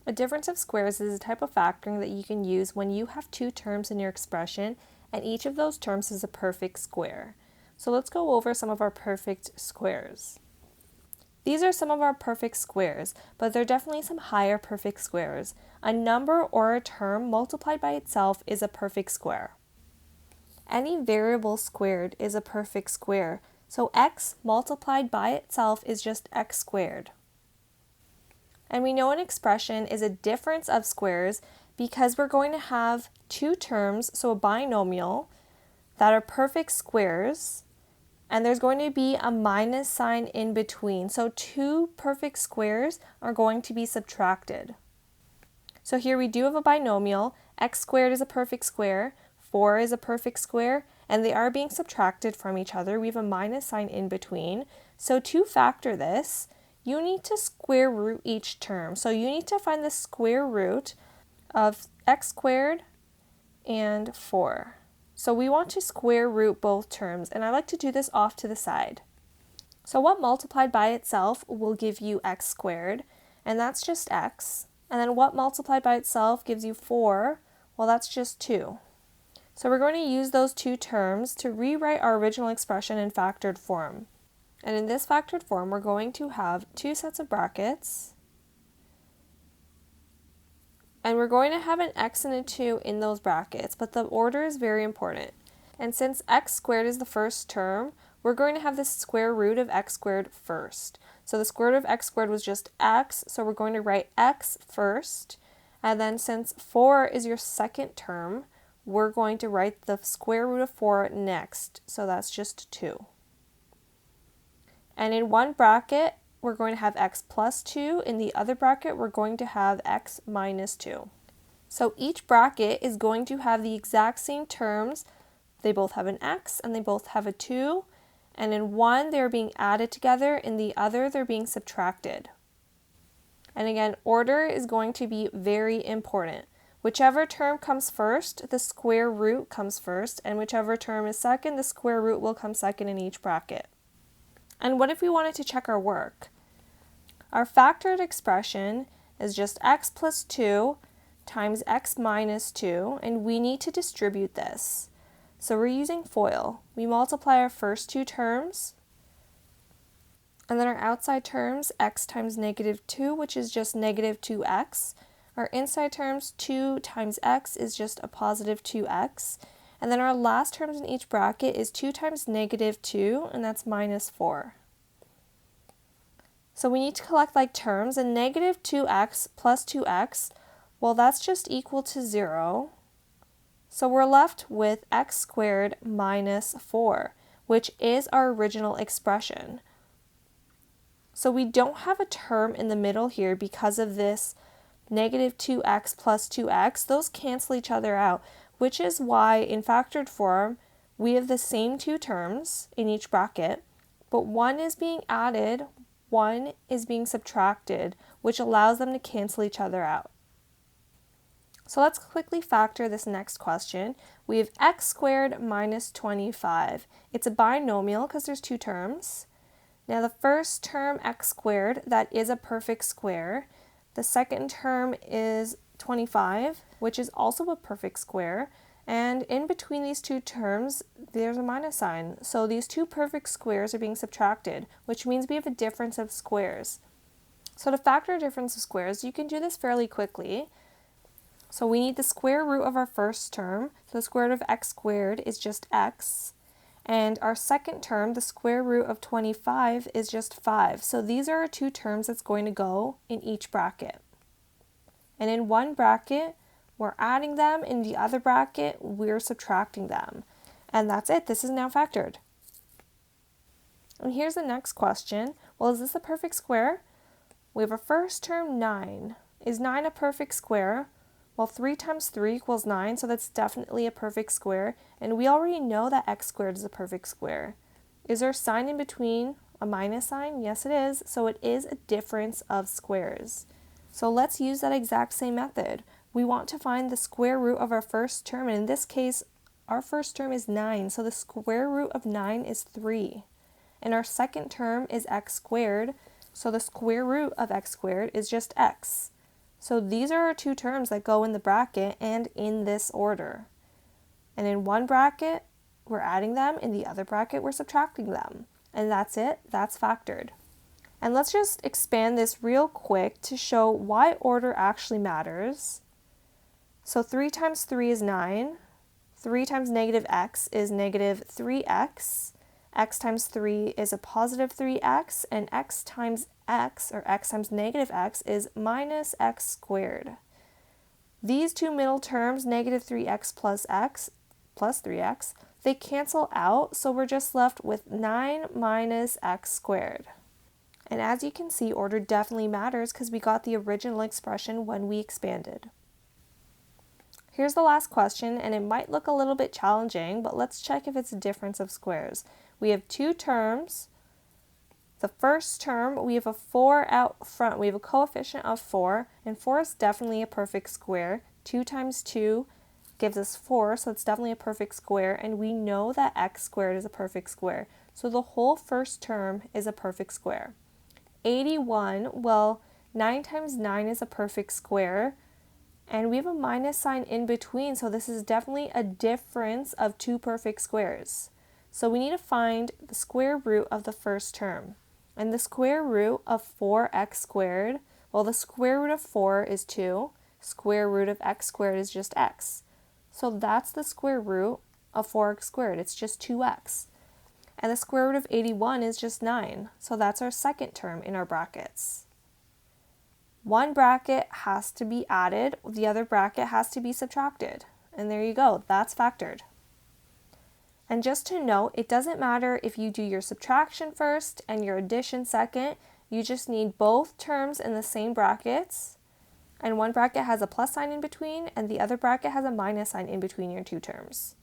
A difference of squares is a type of factoring that you can use when you have two terms in your expression and each of those terms is a perfect square. So let's go over some of our perfect squares. These are some of our perfect squares, but there are definitely some higher perfect squares. A number or a term multiplied by itself is a perfect square. Any variable squared is a perfect square, so x multiplied by itself is just x squared. And we know an expression is a difference of squares because we're going to have two terms, so a binomial, that are perfect squares, and there's going to be a minus sign in between. So two perfect squares are going to be subtracted. So here we do have a binomial. X squared is a perfect square, 4 is a perfect square, and they are being subtracted from each other. We have a minus sign in between. So to factor this, you need to square root each term. So you need to find the square root of x squared and 4. So we want to square root both terms, and I like to do this off to the side. So what multiplied by itself will give you x squared, and that's just x. And then what multiplied by itself gives you 4, well, that's just 2. So we're going to use those two terms to rewrite our original expression in factored form. And in this factored form, we're going to have two sets of brackets, and we're going to have an x and a 2 in those brackets, but the order is very important. And since x squared is the first term, we're going to have the square root of x squared first. So the square root of x squared was just x, so we're going to write x first. And then since 4 is your second term, we're going to write the square root of 4 next, so that's just 2. And in one bracket, we're going to have x plus 2. In the other bracket, we're going to have x minus 2. So each bracket is going to have the exact same terms. They both have an x and they both have a 2. And in one, they're being added together. In the other, they're being subtracted. And again, order is going to be very important. Whichever term comes first, the square root comes first. And whichever term is second, the square root will come second in each bracket. And what if we wanted to check our work? Our factored expression is just x plus 2 times x minus 2, and we need to distribute this. So we're using FOIL. We multiply our first two terms, and then our outside terms, x times negative 2, which is just negative 2x. Our inside terms, 2 times x is just a positive 2x. And then our last terms in each bracket is 2 times negative 2, and that's minus 4. So we need to collect like terms, and negative 2x plus 2x, well, that's just equal to 0. So we're left with x squared minus 4, which is our original expression. So we don't have a term in the middle here because of this negative 2x plus 2x. Those cancel each other out, which is why in factored form, we have the same two terms in each bracket, but one is being added, one is being subtracted, which allows them to cancel each other out. So let's quickly factor this next question. We have x squared minus 25. It's a binomial because there's two terms. Now the first term, x squared, that is a perfect square. The second term is 25, which is also a perfect square. And in between these two terms, there's a minus sign. So these two perfect squares are being subtracted, which means we have a difference of squares. So to factor a difference of squares, you can do this fairly quickly. So we need the square root of our first term. So the square root of x squared is just x. And our second term, the square root of 25, is just 5. So these are our two terms that's going to go in each bracket. And in one bracket, we're adding them. In the other bracket, we're subtracting them. And that's it. This is now factored. And here's the next question. Well, is this a perfect square? We have our first term, 9. Is 9 a perfect square? Well, 3 times 3 equals 9, so that's definitely a perfect square. And we already know that x squared is a perfect square. Is there a sign in between? A minus sign? Yes, it is. So it is a difference of squares. So let's use that exact same method. We want to find the square root of our first term, and in this case, our first term is 9, so the square root of 9 is 3. And our second term is x squared, so the square root of x squared is just x. So these are our two terms that go in the bracket and in this order. And in one bracket, we're adding them. In the other bracket, we're subtracting them. And that's it. That's factored. And let's just expand this real quick to show why order actually matters. So 3 times 3 is 9. 3 times negative x is negative 3x. X times 3 is a positive 3x. And x times x, or x times negative x, is minus x squared. These two middle terms, negative 3x plus 3x, they cancel out, so we're just left with 9 minus x squared. And as you can see, order definitely matters because we got the original expression when we expanded. Here's the last question, and it might look a little bit challenging, but let's check if it's a difference of squares. We have two terms. The first term, we have a 4 out front. We have a coefficient of 4, and 4 is definitely a perfect square. 2 times 2 gives us 4, so it's definitely a perfect square, and we know that x squared is a perfect square. So the whole first term is a perfect square. 81, well, 9 times 9 is a perfect square, and we have a minus sign in between, so this is definitely a difference of two perfect squares. So we need to find the square root of the first term. And the square root of 4x squared, well, the square root of 4 is 2, square root of x squared is just x. So that's the square root of 4x squared, it's just 2x. And the square root of 81 is just 9, so that's our second term in our brackets. One bracket has to be added, the other bracket has to be subtracted. And there you go, that's factored. And just to note, it doesn't matter if you do your subtraction first and your addition second, you just need both terms in the same brackets. And one bracket has a plus sign in between, and the other bracket has a minus sign in between your two terms.